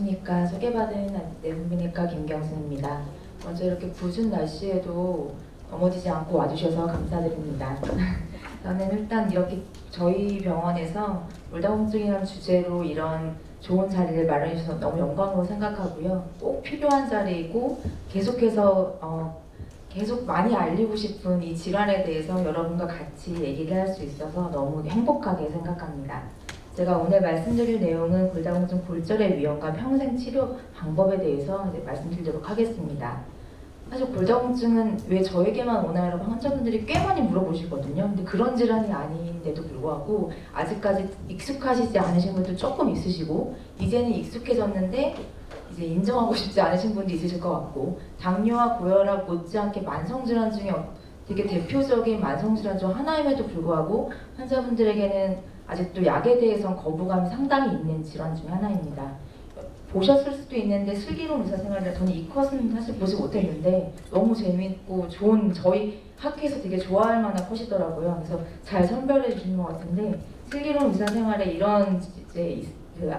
안녕하십니까. 소개받은 내분비내과 김경순입니다. 먼저 이렇게 궂은 날씨에도 넘어지지 않고 와주셔서 감사드립니다. 저는 일단 이렇게 저희 병원에서 골다공증이라는 주제로 이런 좋은 자리를 마련해 주셔서 너무 영광으로 생각하고요. 꼭 필요한 자리이고 계속해서 계속 많이 알리고 싶은 이 질환에 대해서 여러분과 같이 얘기를 할 수 있어서 너무 행복하게 생각합니다. 제가 오늘 말씀드릴 내용은 골다공증 골절의 위험과 평생 치료 방법에 대해서 이제 말씀드리도록 하겠습니다. 사실 골다공증은 왜 저에게만 오나요라고 환자분들이 꽤 많이 물어보시거든요. 근데 그런 질환이 아닌데도 불구하고 아직까지 익숙하시지 않으신 분도 조금 있으시고, 이제는 익숙해졌는데 이제 인정하고 싶지 않으신 분도 있으실 것 같고, 당뇨와 고혈압 못지않게 만성질환 중에 되게 대표적인 만성질환 중 하나임에도 불구하고 환자분들에게는 아직도 약에 대해선 거부감이 상당히 있는 질환 중에 하나입니다. 보셨을 수도 있는데 슬기로운 의사생활이라 저는 이 컷은 사실 보지 못했는데 너무 재밌고 좋은, 저희 학회에서 되게 좋아할 만한 컷이더라고요. 그래서 잘 선별해 주신 것 같은데, 슬기로운 의사생활에 이런 이제 그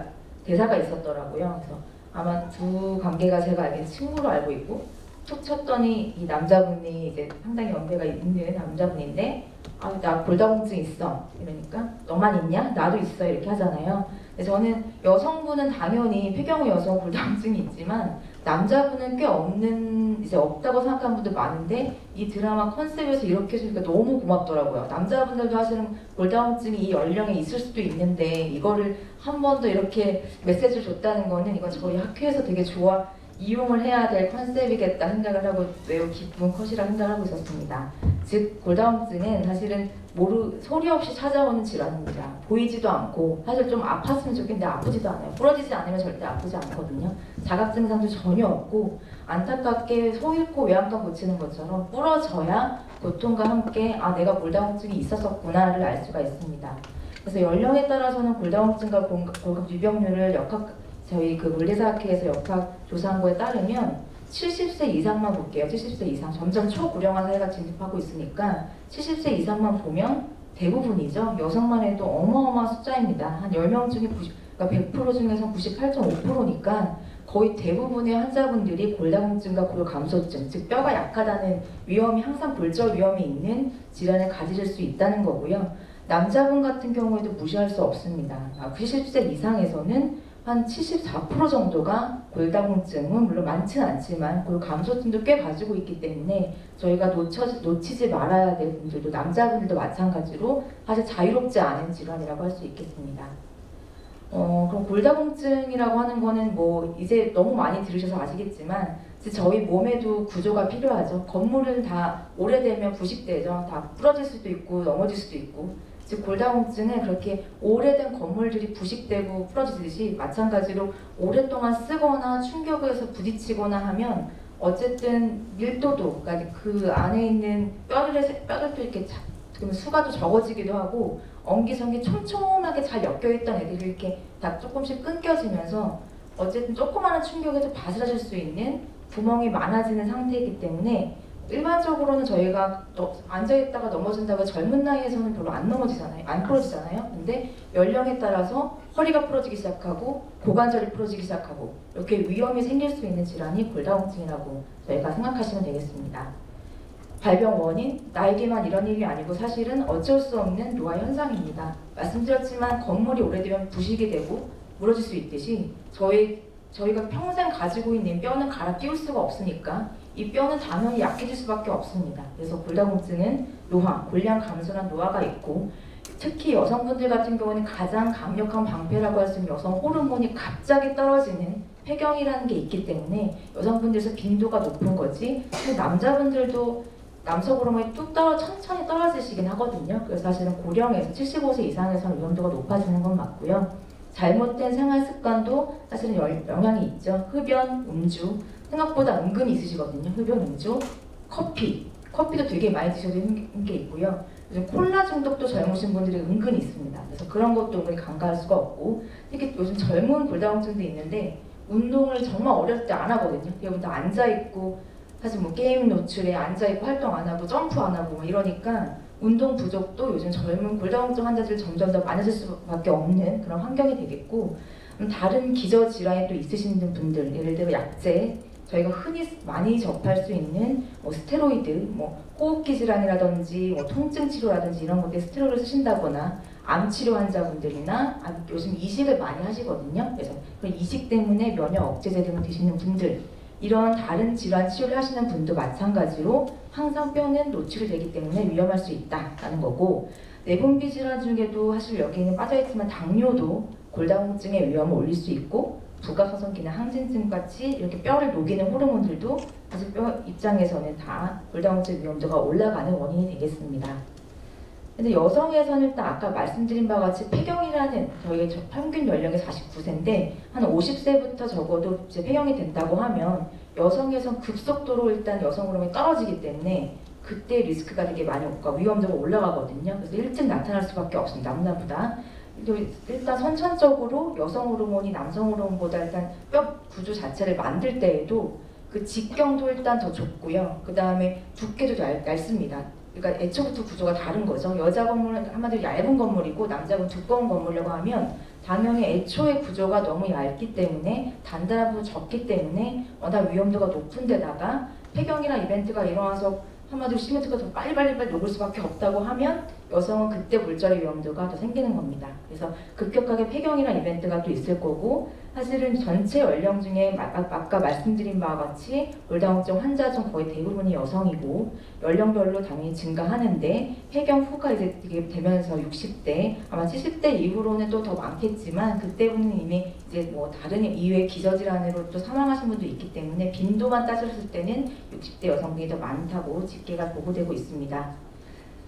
대사가 있었더라고요. 그래서 아마 두 관계가 제가 알기로는 친구로 알고 있고, 툭 쳤더니 이 남자분이 이제 상당히 연배가 있는 남자분인데, 아, 나 골다공증 있어. 이러니까 너만 있냐? 나도 있어. 이렇게 하잖아요. 근데 저는 여성분은 당연히 폐경후 여성 골다공증이 있지만 남자분은 꽤 이제 없다고 생각하는 분들 많은데, 이 드라마 컨셉에서 이렇게 해주니까 너무 고맙더라고요. 남자분들도 사실은 골다공증이 이 연령에 있을 수도 있는데 이거를 한 번 더 이렇게 메시지를 줬다는 거는 이건 저희 학회에서 되게 이용을 해야 될 컨셉이겠다 생각을 하고 매우 기쁜 컷이라 생각을 하고 있었습니다. 즉 골다공증은 사실은 소리 없이 찾아오는 질환입니다. 보이지도 않고, 사실 좀 아팠으면 좋겠는데 아프지도 않아요. 부러지지 않으면 절대 아프지 않거든요. 자각 증상도 전혀 없고, 안타깝게 소 잃고 외양간 고치는 것처럼 부러져야 고통과 함께 아, 내가 골다공증이 있었구나를 알 수가 있습니다. 그래서 연령에 따라서는 골다공증과 고혈압 유병률을 저희 그 물리사학회에서 역학 조사한 거에 따르면 70세 이상만 볼게요. 70세 이상. 점점 초고령화 사회가 진입하고 있으니까 70세 이상만 보면 대부분이죠. 여성만 해도 어마어마한 숫자입니다. 한 10명 중에 그러니까 100% 중에서 98.5%니까 거의 대부분의 환자분들이 골다공증과 골감소증, 즉 뼈가 약하다는 위험이, 항상 골절 위험이 있는 질환을 가지실 수 있다는 거고요. 남자분 같은 경우에도 무시할 수 없습니다. 90세 이상에서는 한 74% 정도가 골다공증은 물론 많지는 않지만 골감소증도 꽤 가지고 있기 때문에 저희가 놓치지 말아야 될 분들도, 남자분들도 마찬가지로 사실 자유롭지 않은 질환이라고 할 수 있겠습니다. 그럼 골다공증이라고 하는 거는 뭐 이제 너무 많이 들으셔서 아시겠지만 저희 몸에도 구조가 필요하죠. 건물은 다 오래되면 부식되죠. 다 부러질 수도 있고 넘어질 수도 있고, 즉 골다공증은 그렇게 오래된 건물들이 부식되고 부러지듯이 마찬가지로 오랫동안 쓰거나 충격에서 부딪히거나 하면 어쨌든 밀도도, 그러니까 그 안에 있는 뼈들도 이렇게 수가도 적어지기도 하고, 엉기성기 촘촘하게 잘 엮여있던 애들이 이렇게 다 조금씩 끊겨지면서 어쨌든 조그마한 충격에도 바스라질 수 있는 구멍이 많아지는 상태이기 때문에 일반적으로는 저희가 앉아있다가 넘어진다고 젊은 나이에서는 별로 안 부러지잖아요. 근데 연령에 따라서 허리가 부러지기 시작하고 고관절이 부러지기 시작하고 이렇게 위험이 생길 수 있는 질환이 골다공증이라고 저희가 생각하시면 되겠습니다. 발병 원인, 나에게만 이런 일이 아니고 사실은 어쩔 수 없는 노화 현상입니다. 말씀드렸지만 건물이 오래되면 부식이 되고 무너질 수 있듯이 저희가 평생 가지고 있는 뼈는 갈아 끼울 수가 없으니까 이 뼈는 당연히 약해질 수밖에 없습니다. 그래서 골다공증은 노화, 골량 감소한 노화가 있고, 특히 여성분들 같은 경우는 가장 강력한 방패라고 할 수 있는 여성 호르몬이 갑자기 떨어지는 폐경이라는 게 있기 때문에 여성분들에서 빈도가 높은 거지, 남자분들도 남성 호르몬이 천천히 떨어지시긴 하거든요. 그래서 사실은 고령에서 75세 이상에서는 위험도가 높아지는 건 맞고요. 잘못된 생활 습관도 사실은 영향이 있죠. 흡연, 음주, 생각보다 은근히 있으시거든요. 흡연, 음주, 커피도 되게 많이 드셔도 힘든 게 있고요. 요즘 콜라 중독도 젊으신 분들이 은근히 있습니다. 그래서 그런 것도 은근히 간과할 수가 없고, 특히 요즘 젊은 골다공증도 있는데 운동을 정말 어렸을 때 안 하거든요. 여러분들 앉아있고, 사실 뭐 게임 노출에 앉아있고 활동 안 하고 점프 안 하고 막 이러니까 운동 부족도 요즘 젊은 골다공증 환자들 점점 더 많아질 수밖에 없는 그런 환경이 되겠고, 다른 기저 질환이 또 있으신 분들, 예를 들어 약제, 저희가 흔히 많이 접할 수 있는 뭐 스테로이드, 뭐 호흡기 질환이라든지 뭐 통증 치료라든지 이런 것들 스테로이드를 쓰신다거나, 암 치료 환자분들이나 요즘 이식을 많이 하시거든요. 그래서 이식 때문에 면역 억제제 등을 드시는 분들, 이런 다른 질환 치료를 하시는 분도 마찬가지로 항상 뼈는 노출이 되기 때문에 위험할 수 있다라는 거고, 내분비 질환 중에도 사실 여기는 빠져있지만 당뇨도 골다공증의 위험을 올릴 수 있고, 부각성기나 항진증 같이 이렇게 뼈를 녹이는 호르몬들도 사실 뼈 입장에서는 다 골다공증 위험도가 올라가는 원인이 되겠습니다. 근데 여성에서는 일단 아까 말씀드린 바와 같이 폐경이라는, 저희 평균 연령이 49세인데 한 50세부터 적어도 이제 폐경이 된다고 하면 여성에선 급속도로 일단 여성 호르몬이 떨어지기 때문에 그때 리스크가 되게 많이 오고 위험도가 올라가거든요. 그래서 일찍 나타날 수밖에 없습니다. 남자보다. 일단 선천적으로 여성 호르몬이 남성 호르몬보다 일단 뼈 구조 자체를 만들 때에도 그 직경도 일단 더 좁고요. 그 다음에 두께도 얇습니다. 그러니까 애초부터 구조가 다른 거죠. 여자 건물은 한마디로 얇은 건물이고 남자는 두꺼운 건물이라고 하면 당연히 애초의 구조가 너무 얇기 때문에 단단한 부분이 적기 때문에 워낙 위험도가 높은 데다가 폐경이나 이벤트가 일어나서 한마디로 시멘트가 더 빨리빨리 녹을 수밖에 없다고 하면 여성은 그때 골절의 위험도가 더 생기는 겁니다. 그래서 급격하게 폐경이나 이벤트가 또 있을 거고, 사실은 전체 연령 중에 아까 말씀드린 바와 같이 골다공증 환자 중 거의 대부분이 여성이고 연령별로 당연히 증가하는데, 폐경 후가 이제 되면서 60대 아마 70대 이후로는 또 더 많겠지만 그때부터는 이미 이제 뭐 다른 이외의 기저질환으로 또 사망하신 분도 있기 때문에 빈도만 따졌을 때는 60대 여성분이 더 많다고 집계가 보고되고 있습니다.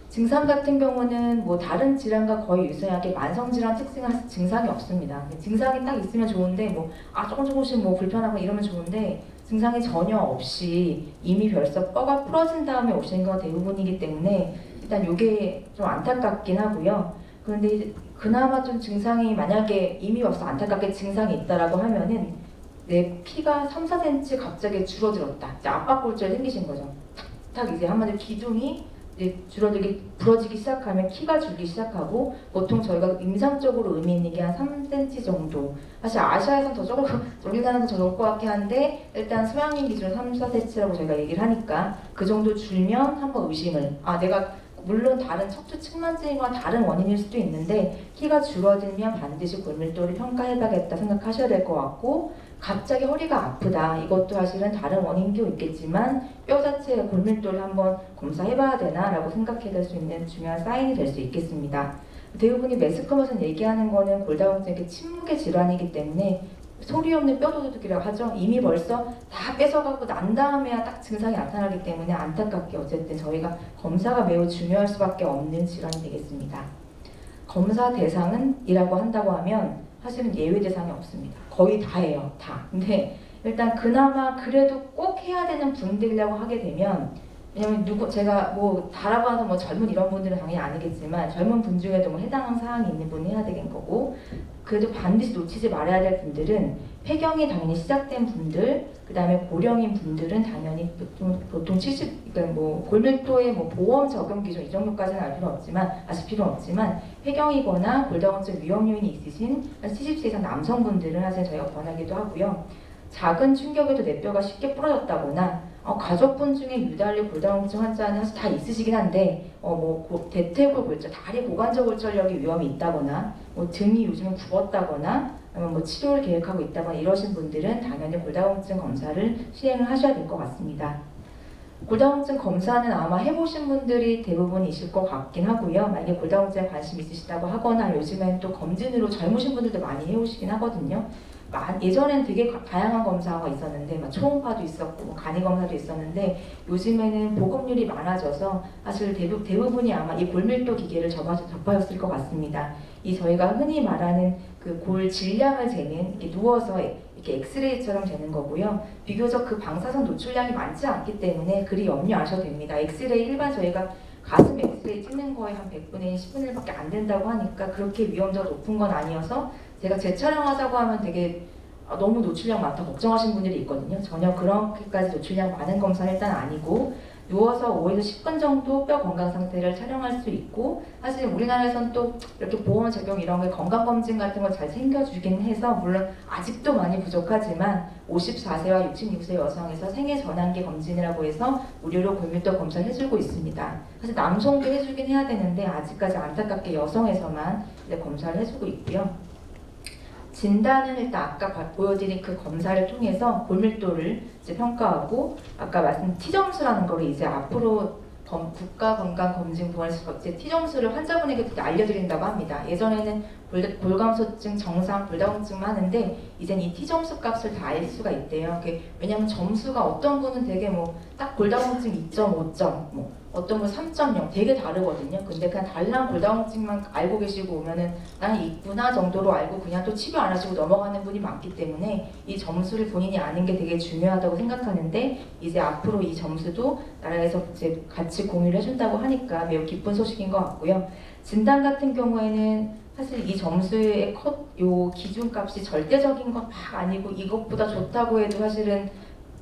증상 같은 경우는 뭐 다른 질환과 거의 유사하게 만성질환 특징은 증상이 없습니다. 증상이 딱 있으면 좋은데 뭐 조금씩 뭐 불편하고 이러면 좋은데, 증상이 전혀 없이 이미 벌써 뼈가 부러진 다음에 오시는 경우가 대부분이기 때문에 일단 이게 좀 안타깝긴 하고요. 그런데 그나마 좀 증상이 만약에 이미 벌써 안타깝게 증상이 있다라고 하면은 내 피가 3, 4cm 갑자기 줄어들었다. 이제 압박골절 생기신 거죠. 탁 이제 한마디로 기둥이 줄어들기, 부러지기 시작하면 키가 줄기 시작하고, 보통 저희가 임상적으로 의미 있는 게 한 3cm 정도. 사실 아시아에서는 더 적을, 우리나라는 더 적을 것 같긴 한데, 일단 서양인 기준으로 3, 4cm라고 저희가 얘기를 하니까 그 정도 줄면 한번 의심을, 내가 물론 다른 척추 측만증과 다른 원인일 수도 있는데 키가 줄어들면 반드시 골밀도를 평가해봐야겠다 생각하셔야 될 것 같고, 갑자기 허리가 아프다, 이것도 사실은 다른 원인도 있겠지만 뼈 자체의 골밀도를 한번 검사해봐야 되나 라고 생각해야 될 수 있는 중요한 사인이 될 수 있겠습니다. 대부분이 매스컴에서 얘기하는 거는 골다공증의 침묵의 질환이기 때문에 소리 없는 뼈도둑이라고 하죠. 이미 벌써 다 뺏어가고 난 다음에야 딱 증상이 나타나기 때문에 안타깝게 어쨌든 저희가 검사가 매우 중요할 수밖에 없는 질환이 되겠습니다. 검사 대상은 이라고 한다고 하면 사실은 예외 대상이 없습니다. 거의 다예요. 다. 근데 일단 그나마 그래도 꼭 해야 되는 분들이라고 하게 되면, 왜냐면 제가 뭐 다라고 해서 뭐 젊은 이런 분들은 당연히 아니겠지만 젊은 분 중에도 뭐 해당 사항이 있는 분이 해야 되는 거고, 그래도 반드시 놓치지 말아야 될 분들은 폐경이 당연히 시작된 분들, 그 다음에 고령인 분들은 당연히 보통 70, 그러니까 뭐 골밀도의 뭐 보험 적용 기준 이 정도까지는 아실 필요는 없지만 폐경이거나 골다공증 위험 요인이 있으신 70세 이상 남성분들은 사실 저희가 권하기도 하고요. 작은 충격에도 내 뼈가 쉽게 부러졌다거나, 가족분 중에 유달리 골다공증 환자는 사실 다 있으시긴 한데, 대퇴골 골절, 다리 고관절 골절력이 위험이 있다거나, 뭐 등이 요즘은 굽었다거나, 아니면 뭐 치료를 계획하고 있다거나 이러신 분들은 당연히 골다공증 검사를 시행을 하셔야 될 것 같습니다. 골다공증 검사는 아마 해보신 분들이 대부분이실 것 같긴 하고요. 만약에 골다공증에 관심 있으시다고 하거나 요즘엔 또 검진으로 젊으신 분들도 많이 해오시긴 하거든요. 예전엔 되게 다양한 검사가 있었는데 초음파도 있었고 간이 검사도 있었는데, 요즘에는 보급률이 많아져서 사실 대부분이 아마 이 골밀도 기계를 접하였을 것 같습니다. 이 저희가 흔히 말하는 그 골 질량을 재는, 이렇게 누워서 이렇게 엑스레이처럼 재는 거고요. 비교적 그 방사선 노출량이 많지 않기 때문에 그리 염려하셔도 됩니다. 엑스레이 일반 저희가 가슴 엑스레이 찍는 거에 한 100분의 1, 10분의 1밖에 안 된다고 하니까 그렇게 위험도가 높은 건 아니어서, 제가 재촬영하자고 하면 되게 너무 노출량 많다 걱정하시는 분들이 있거든요. 전혀 그렇게까지 노출량 많은 검사는 일단 아니고, 누워서 5에서 10분 정도 뼈 건강 상태를 촬영할 수 있고, 사실 우리나라에선 또 이렇게 보험 적용 이런 게 건강검진 같은 걸 잘 챙겨주긴 해서 물론 아직도 많이 부족하지만 54세와 66세 여성에서 생애 전환기 검진이라고 해서 무료로 골밀도 검사를 해주고 있습니다. 사실 남성도 해주긴 해야 되는데 아직까지 안타깝게 여성에서만 이제 검사를 해주고 있고요. 진단은 일단 아까 보여드린 그 검사를 통해서 골밀도를 이제 평가하고, 아까 말씀 T점수라는 거를 이제 앞으로 국가건강검진보험에서 이제 T점수를 환자분에게 알려드린다고 합니다. 예전에는 골감소증, 정상, 골다공증만 하는데 이젠 이 T점수 값을 다 알 수가 있대요. 왜냐하면 점수가 어떤 분은 되게 딱 골다공증 2.5점, 어떤 분 3.0 되게 다르거든요. 근데 그냥 달랑 골다공증만 알고 계시고 오면은 나는 있구나 정도로 알고 그냥 또 치료 안 하시고 넘어가는 분이 많기 때문에 이 점수를 본인이 아는 게 되게 중요하다고 생각하는데, 이제 앞으로 이 점수도 나라에서 이제 같이 공유를 해준다고 하니까 매우 기쁜 소식인 것 같고요. 진단 같은 경우에는 사실 이 점수의 요 기준값이 절대적인 건 막 아니고 이것보다 좋다고 해도 사실은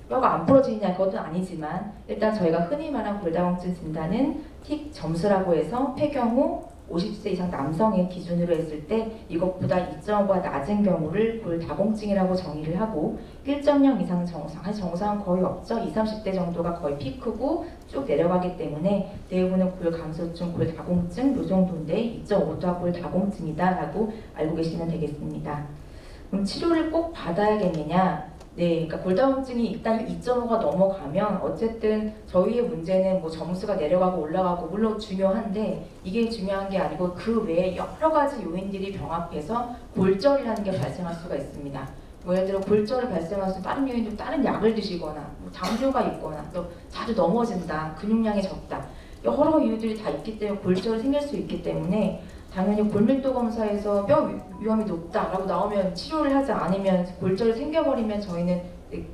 뼈가 안 부러지냐 그것도 아니지만, 일단 저희가 흔히 말하는 골다공증 진단은 틱 점수라고 해서 폐경후 50세 이상 남성의 기준으로 했을 때 이것보다 2.5가 낮은 경우를 골다공증이라고 정의를 하고, 1.0 이상 정상, 사실 정상은 거의 없죠. 20, 30대 정도가 거의 피크고 쭉 내려가기 때문에 대부분은 골감소증, 골다공증 이 정도인데 2.5도 골다공증이다 라고 알고 계시면 되겠습니다. 그럼 치료를 꼭 받아야겠느냐? 네, 그러니까 골다공증이 일단 2.5가 넘어가면 어쨌든 저희의 문제는 점수가 내려가고 올라가고 물론 중요한데, 이게 중요한 게 아니고 그 외에 여러 가지 요인들이 병합해서 골절이라는 게 발생할 수가 있습니다. 예를 들어 골절을 발생할 수 다른 요인도 다른 약을 드시거나 당뇨가 있거나 또 자주 넘어진다, 근육량이 적다, 여러 이유들이 다 있기 때문에 골절이 생길 수 있기 때문에 당연히 골밀도 검사에서 뼈 위험이 높다라고 나오면 치료를 하지 않으면 골절이 생겨버리면 저희는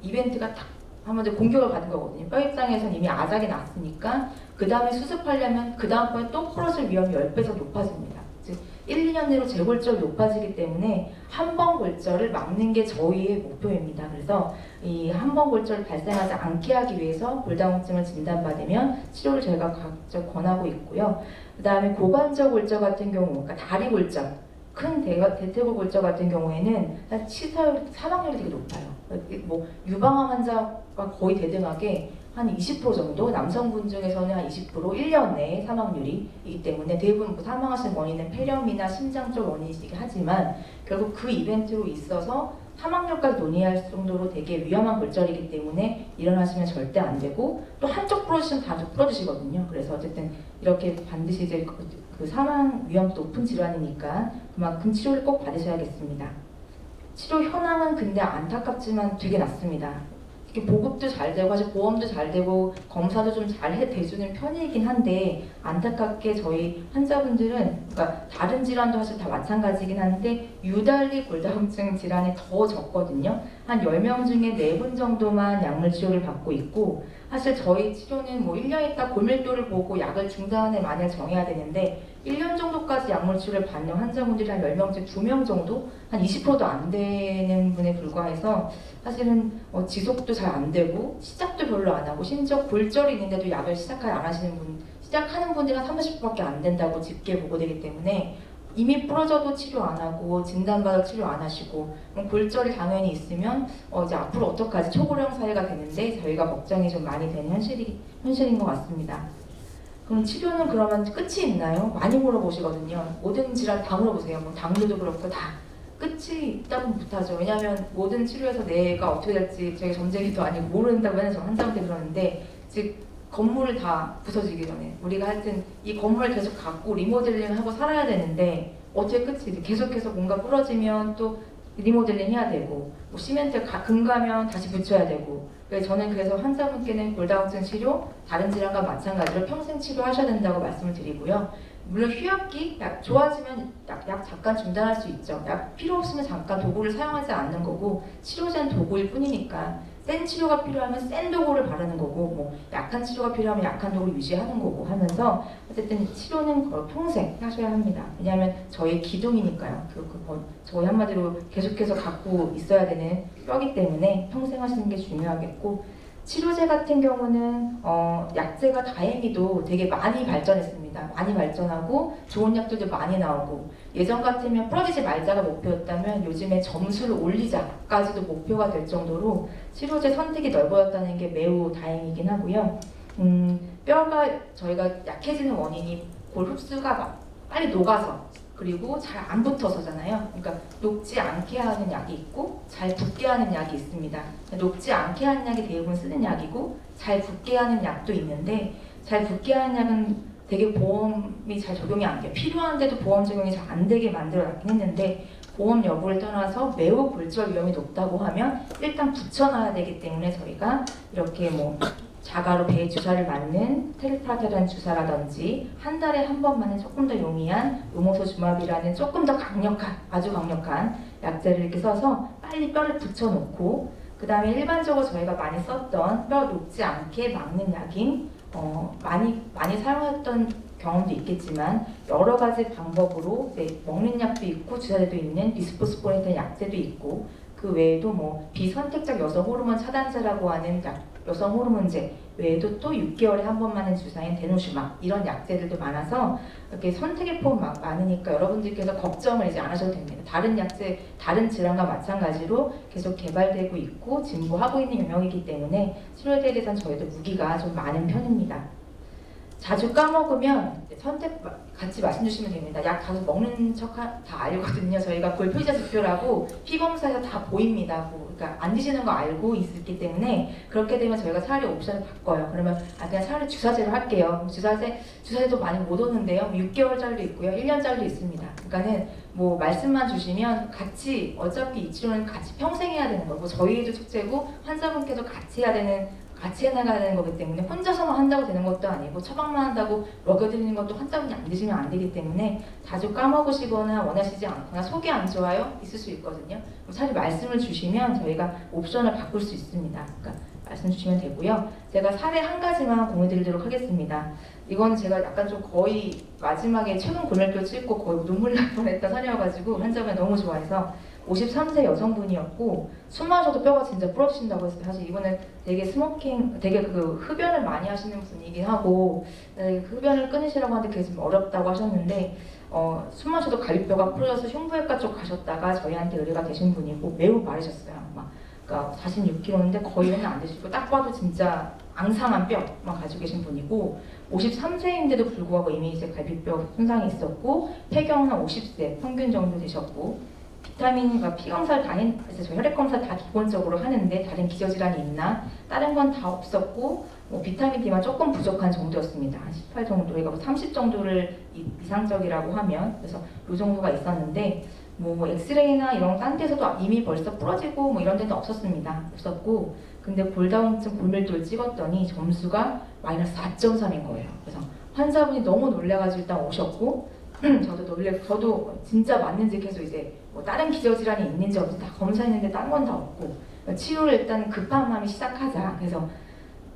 이벤트가 딱 한번 공격을 받은 거거든요. 뼈 입장에서는 이미 아작이 났으니까 그 다음에 수습하려면 그 다음번에 또 부러질 위험이 10배에서 높아집니다. 즉 1, 2년 내로 재골절이 높아지기 때문에 한 번 골절을 막는 게 저희의 목표입니다. 그래서 이 한 번 골절 발생하지 않게 하기 위해서 골다공증을 진단받으면 치료를 저희가 각적 권하고 있고요. 그 다음에 고관절 골절 같은 경우, 그러니까 다리 골절, 큰 대퇴골 골절 같은 경우에는 사망률이 되게 높아요. 유방암 환자가 거의 대등하게 한 20% 정도, 남성분 중에서는 한 20%, 1년 내에 사망률이기 때문에 대부분 사망하시는 원인은 폐렴이나 심장 쪽 원인이긴 하지만 결국 그 이벤트로 있어서 사망률까지 논의할 정도로 되게 위험한 골절이기 때문에 일어나시면 절대 안 되고, 또 한쪽 부러지시면 다들 부러지시거든요. 그래서 어쨌든 이렇게 반드시 이제 그 사망 위험도 높은 질환이니까 그만큼 치료를 꼭 받으셔야겠습니다. 치료 현황은 근데 안타깝지만 되게 낮습니다. 보급도 잘 되고 사실 보험도 잘 되고 검사도 좀 잘 해대주는 편이긴 한데, 안타깝게 저희 환자분들은 그러니까 다른 질환도 사실 다 마찬가지긴 한데 유달리 골다공증 질환이 더 적거든요. 한 10명 중에 4분 정도만 약물 치료를 받고 있고, 사실 저희 치료는 1년 있다 골밀도를 보고 약을 중단에 만약 정해야 되는데 1년 정도까지 약물 치료를 받는 환자분들이 한 10명 중 2명 정도? 한 20%도 안 되는 분에 불과해서 사실은 지속도 잘 안 되고 시작도 별로 안 하고, 심지어 골절이 있는데도 약을 시작하지 안 하시는 분, 시작하는 분들이 한 30%밖에 안 된다고 집계 보고되기 때문에 이미 부러져도 치료 안 하고 진단받아 치료 안 하시고, 골절이 당연히 있으면 이제 앞으로 어떡하지, 초고령 사회가 되는데 저희가 걱정이 좀 많이 되는 현실인 것 같습니다. 그럼 치료는 그러면 끝이 있나요? 많이 물어보시거든요. 모든 질환 다 물어보세요. 당뇨도 그렇고 다 끝이 있다고 못하죠. 왜냐하면 모든 치료에서 내가 어떻게 될지 저희 점쟁이도 아니고 모른다고 해서 환자한테 그러는데, 즉 건물을 다 부서지기 전에 우리가 하여튼 이 건물을 계속 갖고 리모델링을 하고 살아야 되는데 어떻게 끝이 계속해서 뭔가 부러지면 또 리모델링 해야 되고, 시멘트 금가면 다시 붙여야 되고, 저는 그래서 환자분께는 골다공증 치료, 다른 질환과 마찬가지로 평생 치료하셔야 된다고 말씀을 드리고요. 물론 휴약기, 좋아지면 약 잠깐 중단할 수 있죠. 약 필요 없으면 잠깐 도구를 사용하지 않는 거고, 치료제는 도구일 뿐이니까 센 치료가 필요하면 센 도구를 바르는 거고, 약한 치료가 필요하면 약한 도구를 유지하는 거고 하면서 어쨌든 치료는 거의 평생 하셔야 합니다. 왜냐하면 저희 기둥이니까요. 저희 한마디로 계속해서 갖고 있어야 되는 뼈기 때문에 평생 하시는 게 중요하겠고, 치료제 같은 경우는 약제가 다행히도 되게 많이 발전했습니다. 많이 발전하고 좋은 약들도 많이 나오고, 예전 같으면 부러지지 말자가 목표였다면 요즘에 점수를 올리자까지도 목표가 될 정도로 치료제 선택이 넓어졌다는 게 매우 다행이긴 하고요. 뼈가 저희가 약해지는 원인이 골 흡수가 빨리 녹아서, 그리고 잘 안 붙어서잖아요. 그러니까 녹지 않게 하는 약이 있고 잘 붙게 하는 약이 있습니다. 녹지 않게 하는 약이 대부분 쓰는 약이고, 잘 붙게 하는 약도 있는데, 잘 붙게 하는 약은 되게 보험이 잘 적용이 안 돼요. 필요한데도 보험 적용이 잘 안 되게 만들어놨긴 했는데, 보험 여부를 떠나서 매우 골절 위험이 높다고 하면 일단 붙여놔야 되기 때문에 저희가 이렇게 뭐 자가로 배에 주사를 맞는 테르파테란 주사라든지, 한 달에 한 번만은 조금 더 용이한 요모소주마비라는 조금 더 강력한, 아주 강력한 약제를 이렇게 써서 빨리 뼈를 붙여놓고, 그 다음에 일반적으로 저희가 많이 썼던 뼈 녹지 않게 막는 약인 많이 사용했던 경험도 있겠지만, 여러 가지 방법으로 먹는 약도 있고 주사제도 있는 비스포스포린이라는 약제도 있고, 그 외에도 뭐 비선택적 여성 호르몬 차단제라고 하는 여성 호르몬제 외에도 또 6개월에 한 번만은 주사인 데노슈마, 이런 약제들도 많아서 이렇게 선택의 폭이 많으니까 여러분들께서 걱정을 이제 안 하셔도 됩니다. 다른 약제, 다른 질환과 마찬가지로 계속 개발되고 있고 진보하고 있는 영역이기 때문에 치료에 대해서는 저희도 무기가 좀 많은 편입니다. 자주 까먹으면 선택 같이 말씀 주시면 됩니다. 약 가서 먹는 척 다 알거든요. 저희가 골표지자 지표라고 피검사에서 다 보입니다. 그러니까 안 드시는 거 알고 있기 때문에, 그렇게 되면 저희가 차라리 옵션을 바꿔요. 그러면 그냥 차라리 주사제로 할게요. 주사제도 많이 못 오는데요. 6개월짜리도 있고요. 1년짜리도 있습니다. 그러니까는 뭐 말씀만 주시면 같이, 어차피 이 치료는 같이 평생 해야 되는 거고, 저희도 축제고 환자분께도 같이 해야 되는, 같이 해나가야 되는 거기 때문에 혼자서만 한다고 되는 것도 아니고, 처방만 한다고 먹여드리는 것도 환자분이 안 드시면 안 되기 때문에 자주 까먹으시거나 원하시지 않거나 속이 안 좋아요? 있을 수 있거든요. 차라리 말씀을 주시면 저희가 옵션을 바꿀 수 있습니다. 그러니까 말씀 주시면 되고요. 제가 사례 한 가지만 공유드리도록 하겠습니다. 이건 제가 약간 좀 거의 마지막에 최근 골밀도 찍고 거의 눈물 날 뻔했던 사례여가지고 환자분이 너무 좋아해서, 53세 여성분이었고 숨 마셔도 뼈가 진짜 부러지신다고 했어요. 사실 이거는 되게 스모킹, 되게 그 흡연을 많이 하시는 분이긴 하고, 흡연을 끊으시라고 하는데 그게 좀 어렵다고 하셨는데, 숨 마셔도 갈비뼈가 부러져서 흉부외과 쪽 가셨다가 저희한테 의뢰가 되신 분이고 매우 마르셨어요. 그러니까 46kg인데 거의 맨날 안 드시고, 딱 봐도 진짜 앙상한 뼈만 가지고 계신 분이고, 53세인데도 불구하고 이미 이제 갈비뼈 손상이 있었고, 폐경은 한 50세 평균 정도 되셨고, 비타민과 피검사를 그래서 저 혈액 검사 다 기본적으로 하는데 다른 기저질환이 있나, 다른 건 다 없었고, 뭐 비타민 D만 조금 부족한 정도였습니다. 한 18 정도, 그러니까 30 정도를 이상적이라고 하면, 그래서 이 정도가 있었는데, 뭐 엑스레이나 이런 딴 데서도 이미 벌써 부러지고 뭐 이런 데는 없었고, 근데 골다공증 골밀도를 찍었더니 점수가 마이너스 4.3인 거예요. 그래서 환자분이 너무 놀래가지고 일단 오셨고, 저도 진짜 맞는지 계속 이제 뭐 다른 기저질환이 있는지 없는지 다 검사했는데 딴 건 다 없고, 치료를 일단 급한 마음이 시작하자. 그래서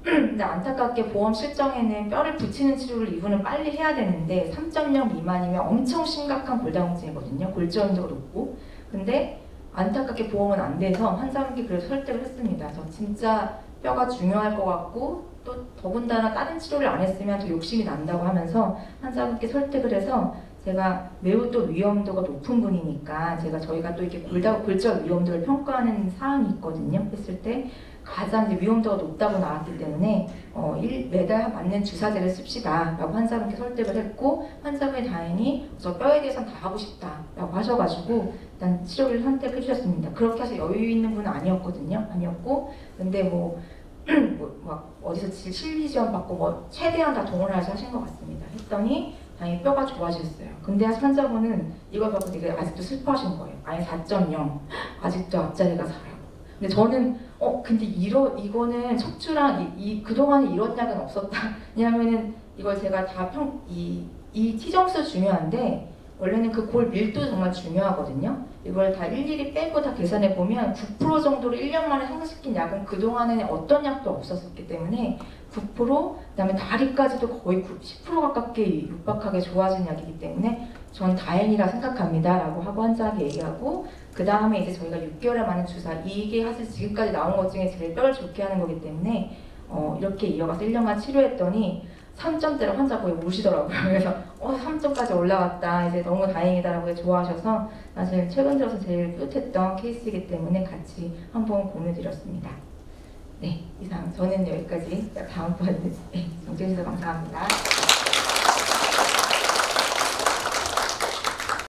근데 안타깝게 보험 실정에는 뼈를 붙이는 치료를 이분은 빨리 해야 되는데 3.0 미만이면 엄청 심각한 골다공증이거든요. 골절도가 높고. 근데 안타깝게 보험은 안 돼서 환자분께 그래서 설득을 했습니다. 저 진짜 뼈가 중요할 것 같고, 또 더군다나 다른 치료를 안 했으면 더 욕심이 난다고 하면서 환자분께 설득을 해서, 제가 매우 또 위험도가 높은 분이니까 저희가 또 이렇게 골절 위험도를 평가하는 사항이 있거든요. 했을 때 가장 이제 위험도가 높다고 나왔기 때문에 매달 맞는 주사제를 씁시다 라고 환자분께 설득을 했고, 환자분이 다행히 저 뼈에 대해서는 다 하고 싶다 라고 하셔가지고 일단 치료를 선택해 주셨습니다. 그렇게 하실 여유 있는 분은 아니었고, 근데 막 어디서 실비 지원 받고 뭐 최대한 다 동원해서 하신 것 같습니다. 했더니 다행히 뼈가 좋아지셨어요. 근데 한자분은 이걸 갖고 되게 아직도 슬퍼하신 거예요. 아예 4.0 아직도 앞자리가 4라고. 근데 저는 근데 이거는 척추랑 그동안에 이런 약은 없었다. 왜냐면은 이걸 제가 다 이 T점수 중요한데, 원래는 그 골 밀도 정말 중요하거든요. 이걸 다 일일이 빼고 다 계산해 보면 9% 정도로 1년 만에 상승시킨 약은 그동안에는 어떤 약도 없었기 때문에 9%, 그다음에 다리까지도 거의 10% 가깝게 육박하게 좋아진 약이기 때문에 전 다행이라 생각합니다 라고 하고 환자에게 얘기하고, 그 다음에 이제 저희가 6개월에 맞는 주사, 이게 사실 지금까지 나온 것 중에 제일 뼈를 좋게 하는 거기 때문에 이렇게 이어가서 1년간 치료했더니 3점대로 환자 거의 우시더라고요. 그래서 3점까지 올라왔다, 이제 너무 다행이다라고 좋아하셔서 사실 최근 들어서 제일 뿌듯했던 케이스이기 때문에 같이 한번 공유드렸습니다. 네, 이상 저는 여기까지. 다음번에 정주해주셔서 감사합니다.